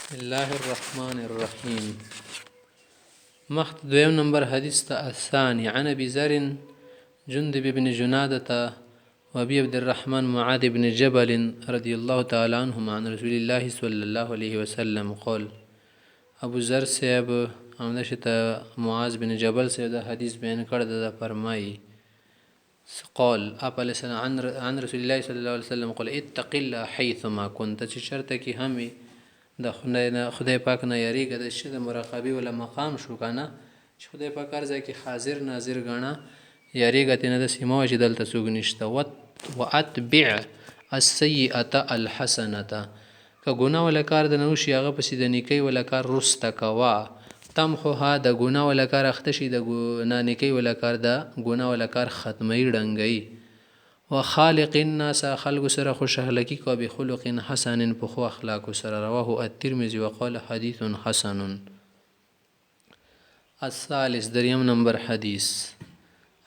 بسم الله الرحمن الرحيم. مخت دویم نمبر حدیث تا الثاني عن ابي ذر جندب بن جنادة وابي عبد الرحمن معاذ بن جبل رضي الله تعالى عنهما عن رسول الله صلى الله عليه وسلم قال. ابو ذر صاحب امدشت معاذ بن جبل سے دا حدیث بیان کرد دا فرمائی قال آپ علیہ السلام عن رسول الله صلى الله عليه وسلم قال اتق الله حيثما كنت چې شرط کی همي د خدای پاک نه یریږه د شي د مراقبه ولا مقام شو کنه چې خدای پاک ارزه کې حاضر ناظر غاڼه یریږه تنه د سیمه چې دلته څوک نشته واتبع السيئه الحسنه که ګناه ولا کار د نوشي هغه پسې د نیکی ولا کار رسته کوا تمخها د ګناه ولا کار اختشي د نیکی ولا کار د ګناه ولا کار ختمي ډنګي وخالق الناس خلق سره خوشحالکی کو بخلق حسن په اخلاق سره رواه الترمذي وقال حديث حسن. الثالث دریم نمبر حدیث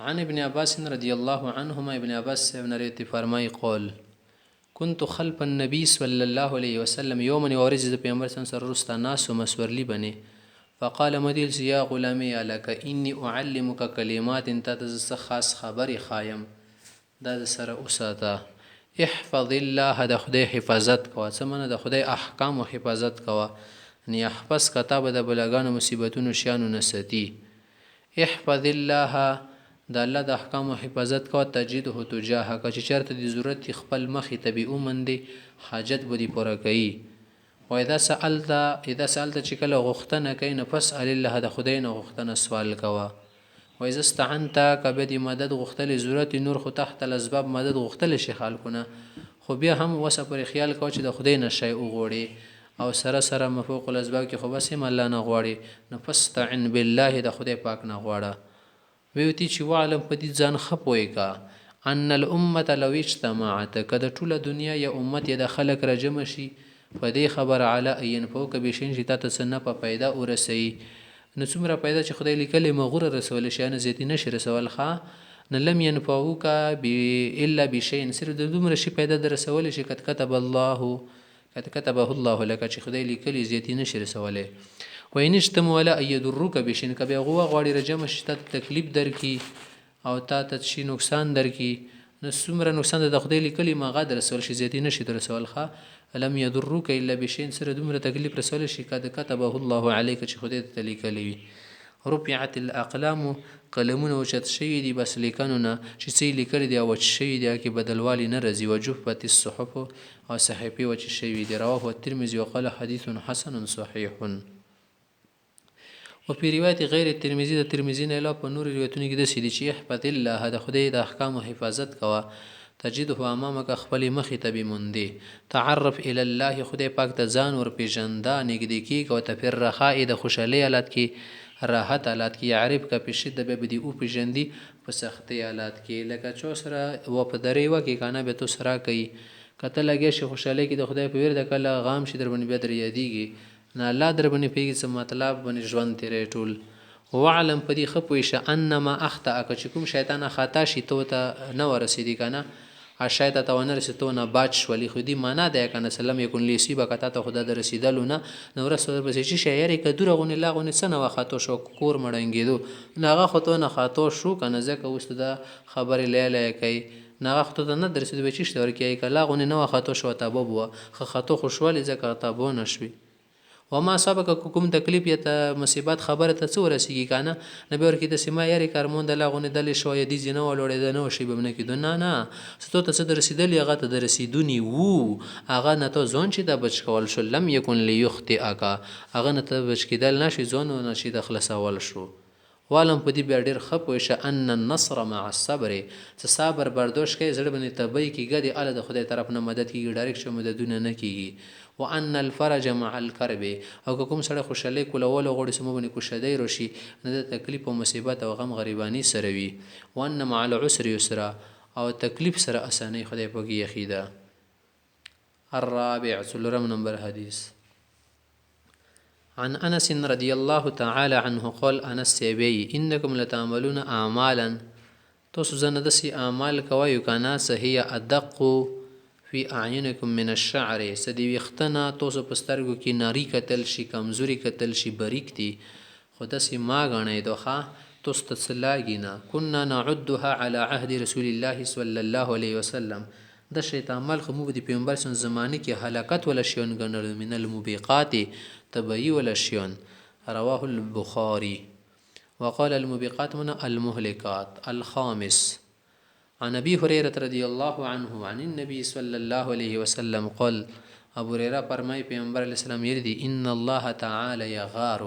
عن ابن عباس رضی الله عنهما ابن عباس ابن روایت فرمای قال كنت خلف النبي صلى الله عليه وسلم يوما ورجز پیغمبر صلی الله علیه وسلم ناس مسورلی بني فقال مديل يا غلامي لك اني اعلمك كلمات تتز خاص خبر خایم دا د سره اوساته احفظ الله د خدای حفاظت کوه څمنه د خدای احکام او حفاظت کوه ان يحفظ کتاب د بلګانو مصیبتونو شانو نستی احفظ الله د الله د احکام او حفاظت کوه تجده تجاهک چې چرته د ضرورت خپل مخې ته به اومندې حاجت به دی پوره کوي و اذا سالت چې کله غوښتنه کوي نه پس الله د خدای نه غوښتنه سوال کوه و اذا استعنت کبدی مدد غختل ضرورت نور خو تحت الاسباب مدد غختل شي خلقونه خو بیا هم وسه پر خیال کو چې د خدای نشي وغوړي او سره سره مفوق الاسباب کې خو بس هم الله نه غواړي نفستعن بالله د خدای پاک نه غواړه ویوتی چې وعلم په دې ځان خپوي کا ان الامه لو اجتمعت کده ټوله دنیا یا امت یا د خلق را جمع شي په دې خبر علی عین فوق بشین چې تاسو سنه په پیدا ورسي نو څومره پیدا چې خدای لیکلې مغور رسول شي نه زیتی نشي رسول ښا نه لم ينفعوك الا بشيء سر د دومره شي پیدا در رسول شي قد كتبه الله لك چې خدای لیکلې زیتی نشي رسوله وینشتم ولا يضرك بشيء کبه غوا غواړي رجم شته تکلیف درکې او تا ته شي نقصان درکې نو څومره نقصان د خدای لیکلې ما غاد رسول شي زیتی نشي رسول ښا لم يضرك الا بشيء سره دومره تکلیف رسول شي قد كتبه الله عليك چې خدای ته لیکلی رفعت الاقلام قلمونه وچت شي دي بس لیکنونه چې سي لیکل دي او شي دي کې بدلوالي نه رزي وجفت الصحف او صحيفه وچ شي دي رواه الترمذي وقال حديث حسن صحيح. وفي روایت غیر الترمذي د ترمذي نه علاوه په نور روایتونو کې د سيدي چې احفظ الله د خدای د احکام او حفاظت کوا تجده امامک خپل مخ ته بموندي تعرف الى الله خدای پاک ته ځان ور پیژندا نګدي کی او ته پر رخاء د خوشالۍ حالت کې راحت حالت کې يعرف کا په شدت به بدی او پیژندي په سختي حالت کې لکه چو سره و په درې و کې کنه به تو سره کوي کته لګي شي خوشالۍ کې د خدای په ور د کله غام شي در باندې بدر یادېږي نه الله در باندې پیږي څه مطلب باندې ژوند تیرې ټول وعلم پدی خپويشه انما اخطا که کوم شیطان خطا شي ته نه ورسېدي کنه شاید ته ونه رسیدو نه باج شولي خو دې معنا ده کنه سلام یکون لیسی بکتا ته خدا در رسیدلو نه نو رسول به چې شاعر ک دورغونه لاغونه سنه وخاتو شو کور مړنګېدو ناغه خطو نه خاتو شو کنه ځکه اوس دا خبر لیاله کوي ناغه خطو ته نه درسید به چې شتور کوي ک لاغونه نه وخاتو شو ته بو خطو خوشوالي ځکه ته بو نشوي وما سبق کوم تکلیف یا ته مصیبت خبره ته څو رسیږي کنه نبی ورکی د سیما یاري کارمون د لاغونه دل شو یا دي زینه ولوړې د نو شی بمنه کې نه ستو ته څه رسیدل هغه ته د رسیدونی وو هغه نه ته ځون چې د بچ کول شو لم یکن لیخطئک هغه نه ته بچ کېدل نشي ځون نشي د خلاصول شو والم په دې بیا ډیر خپوشه ان النصر مع الصبر چې صبر برداشت کوي زړه باندې تبي کېږي د الله د خدای طرف نه مدد کیږي ډایرکټ شو مددونه نه کیږي وان الفرج مع الكرب او کوم سره خوشاله کولول غوړي سمو باندې کوشدای رشي نه د تکلیف او مصیبت او غم غریبانی سره وي وان مع العسر يسرا او تکلیف سره اسانه خدای پاک یخیدا. الرابع سلرم نمبر حدیث عن انس رضي الله تعالى عنه قال انس سيبي انكم لتعملون اعمالا تاسو زنه دسي اعمال کوي کنا صحیح ادق فی اعینکم من الشعر سدی ویختنا توسو پسترګو کې ناری کتل شي کمزوري کتل شي بریک دي خو داسې ما غنئ دوخه توست سلاګینا كنا نعدها على عهد رسول الله صلی الله علیه وسلم د شیطان عمل خو مو د پیغمبر سن زمانه کې هلاکت ولا شیون غنل من الموبقات تبعی ولا شیون رواه البخاری وقال الموبقات من المهلكات الخامس عن ابي هريره رضي الله عنه عن النبي صلى الله عليه وسلم قال ابو هريره فرمای پیغمبر علیه السلام یری ان الله تعالی یغار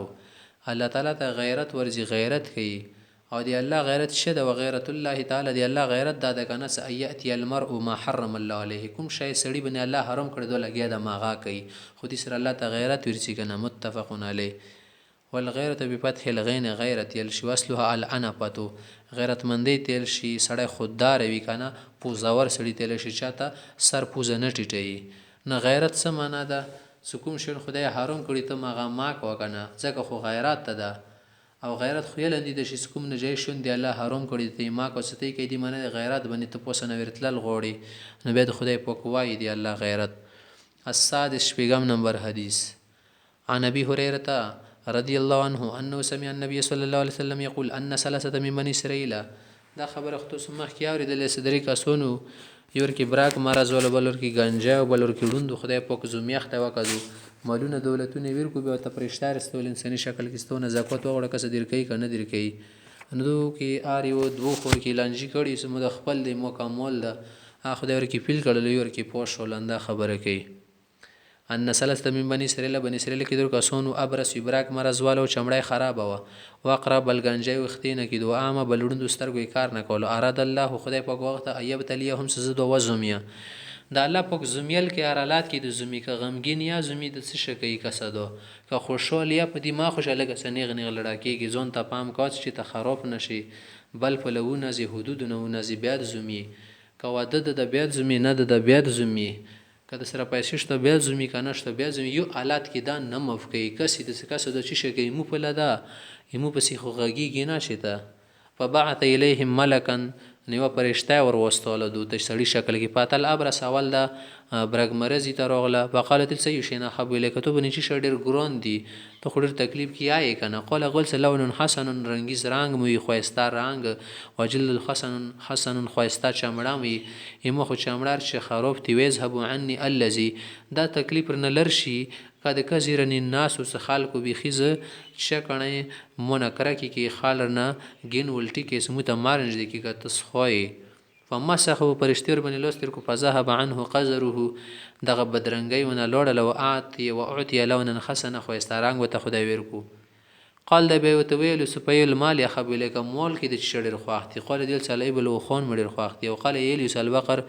الله تعالی ته غیرت ورزي غیرت کوي او دی الله غیرت شد و غیرت الله تعالی دی الله غیرت داده کنه سیاتی المرء ما حرم الله علیه کوم شی سړی بنه الله حرام کړی دوه لګیا د ماغه کوي خو دې سره الله ته غیرت ورسي کنه متفقون علیه والغیرت بفتح الغین غیرت یلشی وصلها العنفه غیرت مندی تل شي سړی خوددار وي کنه پوزاور سړی تل شي چاته سر پوزه نه ټیټي نه غیرت څه معنا ده سکوم شون خدای حرام کړی ته ماغه ما کو کنه ځکه خو غیرت ته ده او غیرت خو یلندې د شي سکوم نه جای شون دی الله حرام کړی ته ما کو ستې کې دی منه غیرت باندې ته پوسنه ورتل غوړي نو به د خدای پوکوای دی الله غیرت السادس شپږم نمبر حدیث عن ابي هريره رضی الله عنه انه سمع النبي صلى الله عليه وسلم يقول ان ثلاثه من بني اسرائيل دا خبره خصوص مخکې اوریدل صدري کسونو یور کې براک مرز ول بلور کې گنجا او بلور کې لوند خدای پاک زومیخ ته وکړو مالونه دولتونه ورکو به ته پرشتار استول انساني شکل کې ستونه زکات وغړه کس دیر کوي کنه دیر کوي نو کې اریو دوه خور کې لانجی کړي سمو د خپل د مکمل د خدای ور کې فیل کړل یور کې پوښ ولنده خبره کوي ان ثلاثه من بني اسرائيل کې در کسونو ابرس ابراک مرز والو چمړای خراب و واقرا بلګنجي وختینه کې دوه عامه بلوند سترګې کار نه کول اراد الله خدای په وخت ایب تلیهم سزد و زمیا د الله پاک زمیل کې ارالات کې د زمی کا غمګین یا زمی د څه شکی کسدو که خوشحال یا په دماغ خوشاله کسنیغ نه لړا کېږي ځون ته پام کوڅ چې ته خراب نشي بل فلونه زی حدود نه نزی بیاد زمی کواده د بیاد زمی نه د بیاد زمی کله سره پیسې شته بیا زمي کنه شته بیا زمي یو آلات کې دا نه مفکې کسي د کسه د چی شي مو په لدا یمو په سیخو غږیږي نه شته فبعث الیهم ملکا نیو پرشتہ ور وستول دوت سړی شکل کې پاتل ابر سوال دا برګ مرزي ترغله فقالت السيشنا حب الیک تو بنی چې شډر ګرون دي ته خډر تکلیف کی آی کنه قال غل لون حسن رنگیز رنگ مو خواستا رنگ وجل حسن خواستا چمړه مو یمو خو چمړار چې خروف تی ویز هبو عني الذي دا تکلیف نه لرشي کده کزیرن الناس وس خلق بخیز شکنه منکره کی خالرنا گین ولټی کې سمو ته مارنج دي کی تسخوي فمسخه پرشتیر بن لوستر کو فذهب عنه قذره دغه بدرنګي ونه لوړل او اعطي واعطي لونا حسن خو استرانګ وته خدای ورکو قال د به وتویل سپیل مال يخبل لك مول کې د شړر خواختي قال دل صلیب لو خون مړر خواختي او قال یل یسل بقر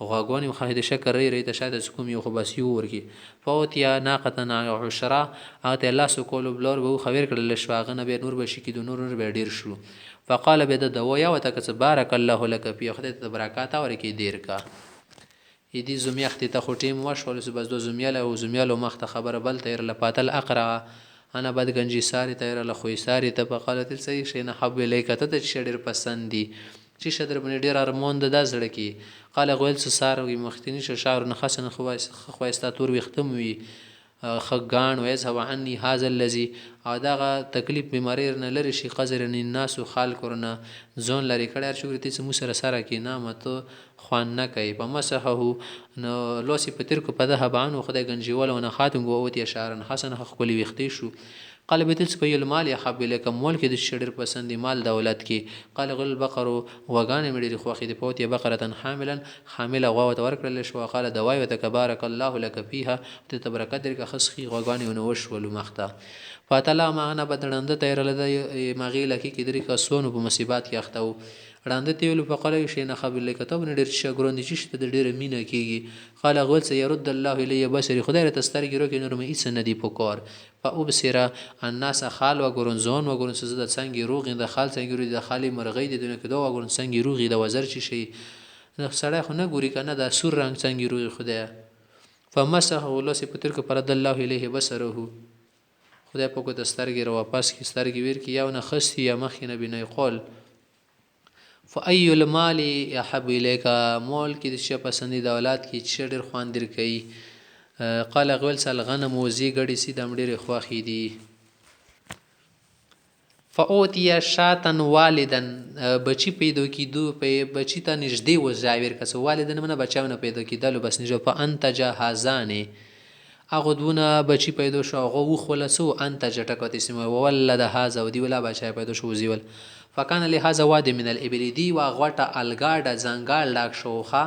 غاغونی مخاهد شکر ری ته شاید سکوم یو خو بس یو ورکی فوتیا ناقتنا عشرا اته الله سکول بلور به خبر کړل شواغنه به نور به شکی د نور به ډیر شو فقال به د دوایا وتک بارک الله لك فی خدای ته برکات اور کی دیر کا ایدی زمیخت ته خټیم وشول بس دو زمیاله او زمیالو مخته خبر بل تیر لپاتل اقرا انا بد گنجی ساری تیر لخوې ساری ته فقالت السی شین حب الیک ته شډر پسندی چې شدر بن ډیر ارمون د زړه کې قال غول سار وي مختنی شعر نخسن خواستا تور وختم وي خغان ويز هو عني هذا الذي اداغه تکلیف بیماری نه لری شي قذرن الناس خال کرنا زون لري کړه شورتي سمو سره سره کې نامت خوان نه کوي په مسحه نو لوسی پتر کو په ده بانو خدای گنجول او نه خاتم غوتی اشاره حسن خپل وختي شو قال بتل سپیل مال يحب لك مول کې د شډر پسند مال دولت کې قال غل بقر وغان مړي خوخي د پوت بقره حامله غوا ورکړل شو قال دوای وتبارك الله لك فيها تبرکت در خسخي غوغان ونوش ول مخته فاتلا ما انا بدرند تیرل د مغیله کې درې کسونو په مصیبات کې اختو وړاندې تیول په قلې شي نه خبر لیکته بن ډیر شګروند چې د ډیر مینه کیږي قال غول سي يرد الله الی بصری خدای ته سترګې روکې نور مې هیڅ ندی پکور فابصر الناس خال و ګورنزون و ګورن سزد څنګه روغ د خال څنګه روغ د خالي مرغې د دنیا کې دوه ګورن څنګه روغ د وزر چی شي سړی خو نه ګوري کنه د سور رنگ څنګه روغ خدای فمسح الله سی پتر کو پرد الله الیه بصره خدای په کو د سترګې را واپس کی سترګې ور کی یو نه خستی یا مخ نه بنای قول فأي المال احب الیک، مول کې د څه پسندیده اولاد کې چې ډېر خوان در کوي؟ قال غول سال غنم وزي غړي سي د ډېر خوخي دي. فاوتي شاتن والدن، بچی پیدا کیدو په بچی ته نږدې و زاویر کس والدن منه بچاونه پیدا کیدلو بس نږدې په انتج هازانه اغه دونه بچی پیدا شو هغه وخلصو انتج ټکوتی سم ولد هاذا ودی ولا بچای پیدا شو زیول فکان لهذا واد من الابل دی واغوټه الګاډه زنګال لاک شوخه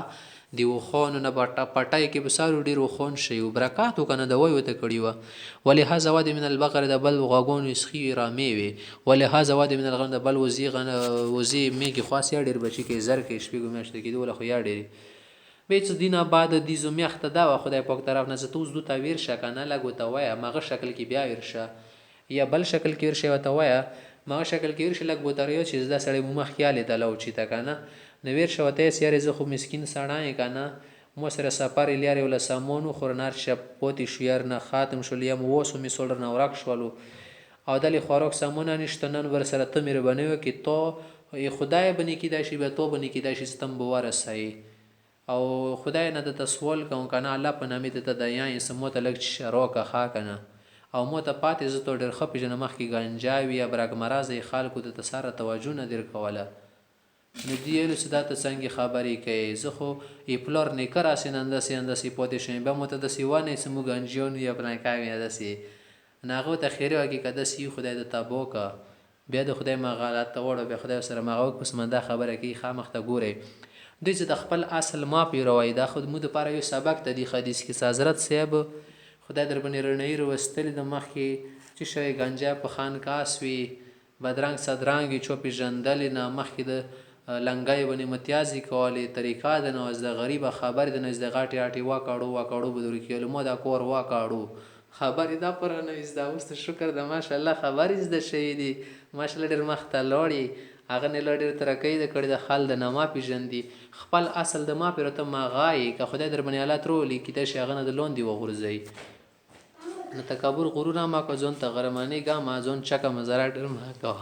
دی وخون نه پټای کې بسارو ډیر وخون شي او برکات کنه د وای وته کړي و ولهذا واد من البقر د بل غاګون اسخي رامي وي ولهذا واد من الغنم د بل وزي غنه وزي میږي خاص یا ډیر بچی کې زر کې شپې ګمشت کې دی ولا خو یا ډیر بیت دینه بعد د دې زمیخت دا خدای پاک طرف نه زتوز دو تعبیر شکنه لګو ته وای مغه شکل کې بیا ورشه یا بل شکل کې ورشه وته وای مغه شکل کې ورشه لګ بوتریو چې دا سړی مخ خیال ته لو چی تا کنه نویر شوته سیاره زه خو مسکین سړای کنه مو سره سفر لیاره ولا سامونو خورنار شپ پوتی شویر نه خاتم شولیم وسو می سولر نه ورک شولو او دلی خوراک سامونه نشتنن ور سره تمیر بنیو کې تو خدای بنی کی دا شی به تو بنی کی دا شی ستم بوارسای او خدای نه د تسوال کوم کنه الله په نامه ته د یا سمو ته لګ شروکه خا کنه او مو ته پاتې زته ډېر خپې جن مخ کې گنجاوی یا برګ مرز خلکو د تساره توجه نه در کوله نو دیلو صدا ته څنګه خبرې کوي زه خو ایپلور نه کرا سینند سیند سی پوتې شې به مو ته د سیوانه سمو گنجون یا بنای کوي د سی ناغه ته خیره وکي کده سی خدای د تابو کا بیا د خدای ما غلط وړو به خدای سره ماغه پس منده خبره کوي خامخ ته ګوره دوی چې د خپل اصل ما پیروي دا خود مو د پاره یو سبق ته دی حدیث کې حضرت صاحب خدای در باندې رڼای وروستل د مخ کې چې شوی گنجا په خان کاسوي بدرنګ صدرنګ چوپی جندل نه مخ کې د لنګای باندې متیازي کولی طریقه د نوز د غریب خبر د نوز د غاټي اټي واکاړو بدور کېلو مو دا کور واکاړو خبر دا پر نه از دا واست شکر د ماشاءالله خبر از د شي دي ماشاءالله ډیر مخته لوري هغه نه لړ ترکې د کړي د خال د نما پیژندي خپل اصل د ما پیرته ما غای که خدای در بنی الله ترو لیکي ته شي هغه نه د لوندي وغورځي نو تکبر غرور ما کو ځون ته غرمانی ga ما ځون چکه مزرا ډر ما کو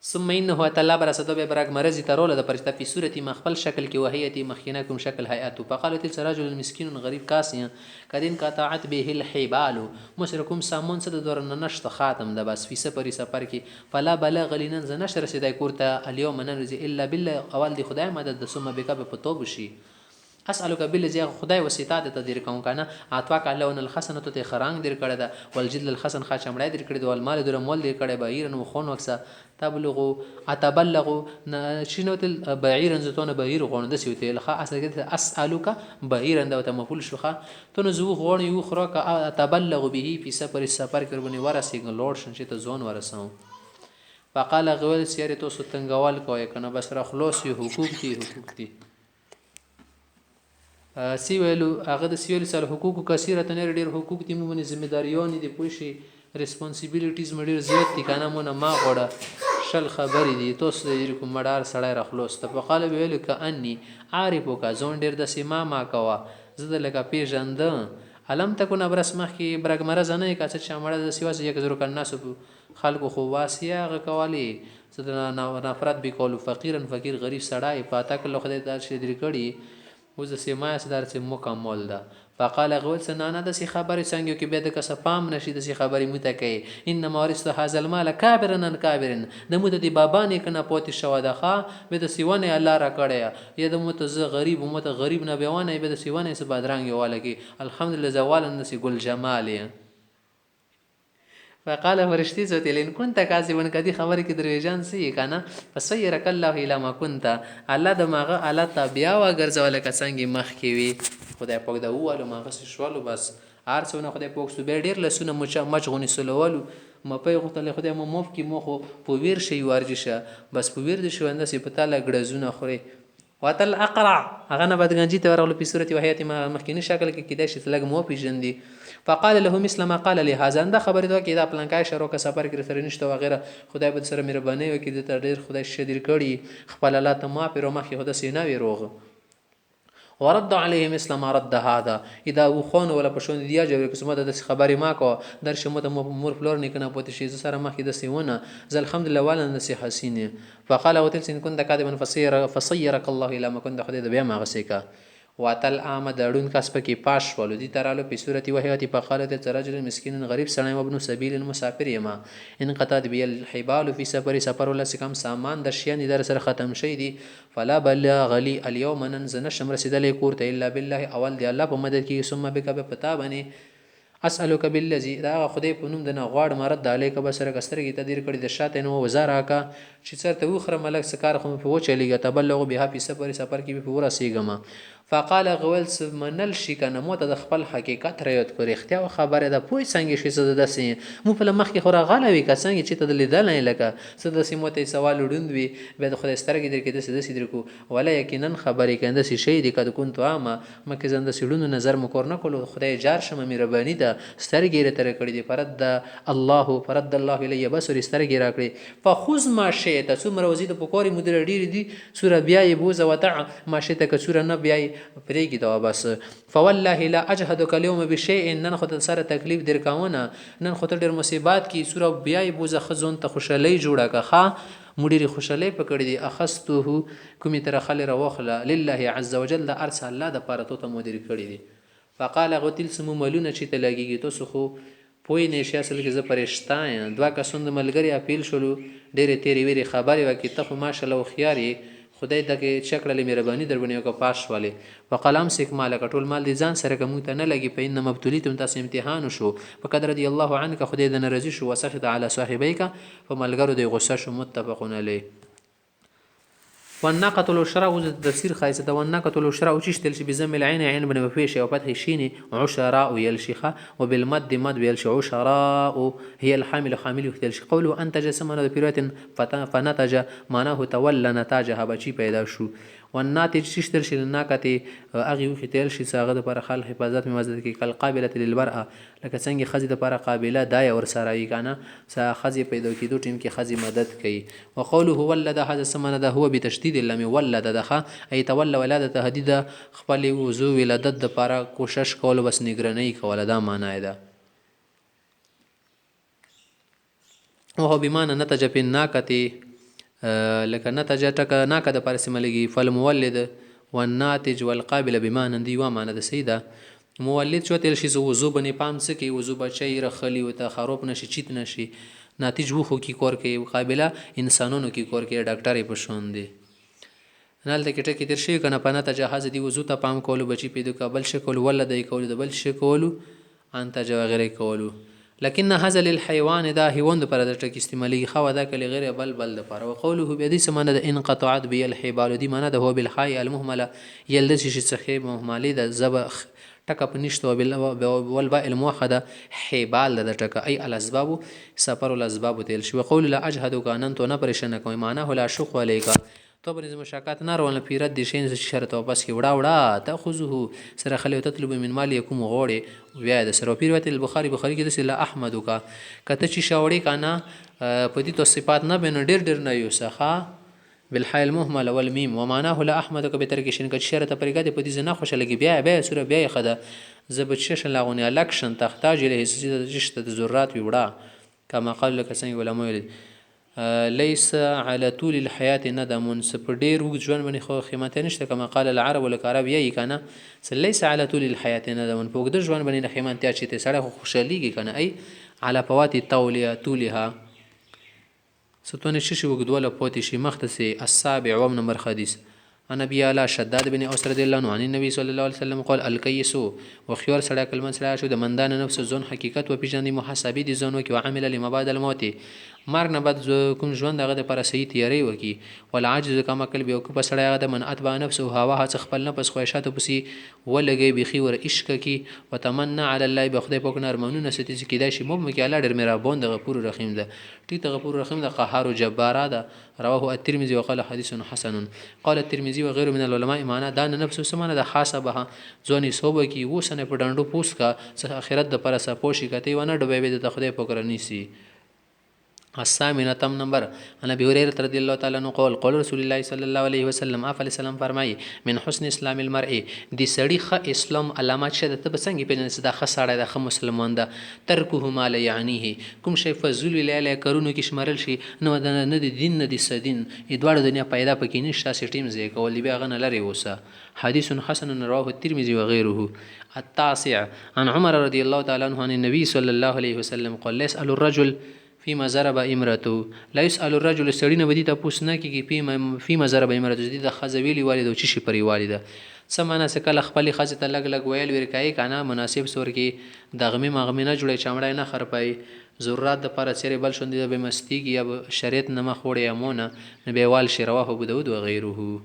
ثم انه تعالی برسته به برګ مرزي ترول د پرشته په صورت مخبل شکل کې وهیتی مخینه کوم شکل هيئت فقالت الرجل المسكين غریب کاسیا کدین قطعت به الحبال مشرکم سامون صد دور نشت خاتم د بس فی سفر کې فلا بلغ لنن ز نشر سیدای کوړه اليوم ننزي الا بالله اول دی خدای مدد ثم بک په توب شي اسالک بالذي خدای وسیتات ته دیر کوم کنه اتوا کله ون الحسنه ته خرانګ دیر کړه دا ولجد الحسن خا چمړای دیر کړه د مال در مول دیر کړه بهیر نو خون وکسه تبلغوا اتبلغوا شنو تل بعيرا زتون بعير غون د سیوته الخا اسالک بعيرا د ته مفول شوخه تو نو زو غون یو خرا کا اتبلغ به په سفر کړبني ورسېګ لوړ شنه ته زون ورسو فقال غول سیاره تو ستنګوال کوي کنه بس را خلاص حقوق دي سی ویلو هغه د سیول سره حقوق کثیره تنه ډیر حقوق دي مونږ ذمہداریونه دي پوښي ریسپانسیبিলিټیز مډیر زیات دي کنه مونږ ما غوړه شل خبرې دي توس دې کوم مدار سړی راخلوس ته په قالب ویلو ک انی عارفو کا زون ډیر د سیما ما کوا زده لکه پیژند علم تکونه برس مخ کی برګ مرز نه کا چې مړه د سیواس یک زرو کنا سب خلکو خو واسیا غ کوالی زده نفرت به کول فقیر غریب سړی پاته کله خدای دار شي درې کړي وز سیما صدر سے مکمل ده فقال غول سنانا د سی خبر څنګه کې به د کس پام نشي د سی خبرې متکي انما ورث هذا المال کابرن کابرن د مت دی بابا نه کنه پوت شو دغه به د سیونه الله را کړی یا د مت ز غریب مت غریب نه بیوانه به د سیونه س بادرنګ والګي الحمدلله زوال النس ګل جمال فقال فرشتي زوتي لين كنت كاذبا کدي خبر کې درویجان سي کنه فسيرك الله الى ما كنت الله دماغه الله تابعا و ګرځول کسانګي مخ کې وي خدای پاک دا واله ماغه شوالو بس ارڅونه خدای پاک سو به ډیر لسونه مچغونی سلوالو ما په غوتل خدای مو موف کې مخ په ویر شي ورجشه بس په ویر دي شو اندسي په تعالی ګړزونه خوري وتل اقرع هغه نه بدګنجي ته ورغلو په صورت وحیات ما مخکینی شکل کې کیدای شي لګ مو پیژندي فقال له مثل ما قال لي هذا انده خبر دا کې دا پلانکای شروع کا سفر کې سره نشته وغیرہ خدای به سره مهرباني وکړي د ډیر خدای شدیر کړي خپل الله ته ما پیرو مخې خدای سینا وی روغ ورد عليه مثل ما رد هذا اذا وخون ولا پښون دیا جوړ قسمه د خبرې ما کو در شمت مور فلور نکنه پوت شي سره مخې د سیونه ز الحمدلله والا نسی حسینه فقال وتل سن كنت كاذبا فصيرك الله الى ما كنت خدای د بیا ما غسیکا واتل آمد اړون کس پکې پاش ولو دي ترالو په صورت وهیاتی فقالت رجل مسکین غریب سړی وابن سبیل المسافر یما ان قطعت بی الحبال فی سفر ولا سکم سامان د شیان در سره ختم شي دي فلا بلغ لي اليوم ننزل شمر سیدلې کوړته الا بالله اول دی الله په مدد کې ثم بک په پتا باندې اسالک بالذی دا خدای په نوم د نه غواړ مرد علیک بسره کسترګی تدیر کړي د شاته نو وزاره کا چې چرته وخره ملک سکار خو په وچلیږي تبلغ بها په سفر کې په ورا سیګما فقال غول منل شي کنه مو ته د خپل حقیقت ریوت کړی اختیا خبره ده پوي څنګه شي څه د سې مو په مخ کې خورا غلوي کا څنګه چې ته لیدل نه لکه څه د سیمو ته سوال وډوندوي به د خدای سترګې در کې د سې درکو ولا یقینا خبرې کنده سي شي د کد كنت عامه مکه زنده سړونو نظر مکور نه کول خدای جار شمه مهرباني ده سترګې تر کړې دي فرد الله الی بصر سترګې را کړې فخذ ما شئت څومره وزید په کوري مدیر ډیر دي سوره بیا یې بوزه وتع ما شئت ک سوره نه بیا پرېږي دا بس فوالله لا اجهدك اليوم بشيء نن خو سره تکلیف در کاونه نن خو ډېر مصیبات کی سوره بیا یې بوزه خزون ته خوشالۍ جوړه کا ښا مډيري خوشالۍ پکړې دي اخذته کومي تر خل روخله لله عز وجل د ارس الله د پاره ته مدیر کړې دي فقال غتل سم ملونه چې ته لګيږي تو خو پوی نشه اصل کې ز پرېشتا یم دوا کسوند ملګری اپیل شلو ډېر تیری ویری خبرې وکي ته خو ماشاءالله خياري خدای دغه چکړلې مهرباني دربنیو کو پاش والے وقلم سیک مال کټول مال دي ځان سره کوم ته نه لګي په ان مبتلیتم تاسو امتحان شو فقد رضی الله عنك خدای د ناراضي شو وسخط على صاحبيك فملګرو د غصه شو متفقون علیه والناقة العشراء وجد تفسير خايسة والناقة العشراء وشتل شي بزم العين عين بن مفيش او فتح شيني عشراء يلشخه وبالمد مد يلش عشراء هي الحامل حامل يلش قوله انتج سمنه بيرات فنتج معناه تولى نتاجها بچي پیدا شو والناتج شتل شي الناقه اغي ختل شي ساغه پر خل حفاظت مزد کی کل قابله للمرأه لکه څنګه خزي د پر قابله دای ور سره ای کنه سا خزي پیدا کیدو ټیم کې خزي مدد کوي وقوله ولد هذا سمنه ده هو بتشديد اللام ولد دخه اي تولى ولاده تهديد خپل وضو ولادت د پر کوشش کول بس نگرانی کول دا معنی ده وهو بمعنى نتج في الناقه لکه نتج ټک ناکه د پارسي ملګي فالمولد والناتج والقابل بمعنى دی و معنی د سیده مولد شو تل شي وضو بني پام څه کی وضو بچي رخلی او ته خروب نشي چیت نشي ناتج وخو کی کور کې قابله انسانونو کی کور کې ډاکټر په شون دي نالته کې ټکی تر شي کنه پنه ته جهاز دی وضو ته پام کول بچي پیدا کابل شکل ولد ای کول د بل شکول انت جو غیر کول لكن هذا للحيوان دا حيوان پر د ټکی استعمالي خو دا کلی غیر بل د پر وقوله بيدي سمانه د انقطعت بي الحبال دي معنی د هو بالحي المهمله يلد شي صحيح مهمله د زبخ ټک په نشته والباء الموحده حبال د ټک اي الاسباب سفر الاسباب تل شي وقول لا اجهد كانن تو نه پریشان کوي معنی هو لا شق عليك تو بنز مشاکات نار ول پیرت دي شین شرط او بس کی وړا تاخذه سره خلی تطلب من مال يكم غوړي بیا د سره پیرت البخاري کې د سلا احمدک کته چې شاوړي کانا په دې تو صفات نه بن ډیر نه یوسخه بالحال المهمل والميم ومعناه لا احمدک به ترک شین ک شرط پرګه په دې نه خوشلګي بیا سره بیا خده زبچش لاغونی الکشن تحتاج له جشت ذرات وړا کما قال لك سن علماء ليس على طول الحياه ندم سپډیر وګ ژوند باندې خو قیمت نشته کما قال العرب والعرب یی کنه ليس على طول الحياه ندم فوق د ژوند باندې قیمت یا چې ته سره خوشاليږي کنه اي على فوات طولها ستون شش وګدوله پوت شي مختصي السابع ومن حديث عن ابي اعلى شداد بن اوس رضي الله عنه عن النبي صلى الله عليه وسلم قال الكيس وخيار سړی کلمه سړی شو د مندان نفس ځون حقیقت و پیژنې محاسبې دي ځون کې وعمل لما بعد الموت مرګ نه بعد کوم ژوند هغه د پر صحیح تیاری وکي والعاجز کما کل به کو پسړی هغه د من اتبع نفسه هوا هڅ خپل نه پس خوښات پسی ولګي بخي ور عشق کی وتمنى على الله بخدای پوک نار مونږ ستې چې کیدای شي مو کې الله ډېر مهربان د غفور رحیم ده ټیټ غفور رحیم ده قهار جبار ده رواه الترمذي وقال حديث حسن قال الترمذي وغيره من العلماء معنا دا نفس سمانه د حسابه ځونی صوبه کی وسنه په ډندو پوس کا اخرت د پر سپوشي کته ونه ډوبې د خدای پوک رنيسي الثامنه تم نمبر عن ابي هريره رضی الله تعالی عنہ قول رسول الله صلی الله علیه وسلم افضل سلام فرمایي من حسن اسلام المرء د سړي ښه اسلام علامات شه د ته بسنګ پیژنې چې دا ښه سړی دا ښه مسلمان ده ترکه ما لا یعنیه کوم شی فضول لاله کارونو کې شمارل شي نو نه د دین نه د سدین دوړ دنیا پیدا پکې نشته سټیم زی کول بیا غنه لري وسه حدیث حسن رواه الترمذي وغيره. التاسع عن عمر رضی الله تعالی عنه عن النبي صلی الله علیه وسلم قال يسأل الرجل فيما ضرب امرته لا يسأل الرجل سړی نه بدی تاسو نه کیږي فيما ضرب امرته د خزویلی والد او چی پری والده سمانه سکل خپل خزه ته لګ لګ ویل ورکای کنه مناسب سور کې دغمی مغمی نه جوړي چمړای نه خرپای ضرورت د پر چیرې بل شوندې به مستی کی یا شریعت نه مخوړې امونه به وال شرواه ابو داود و غیره.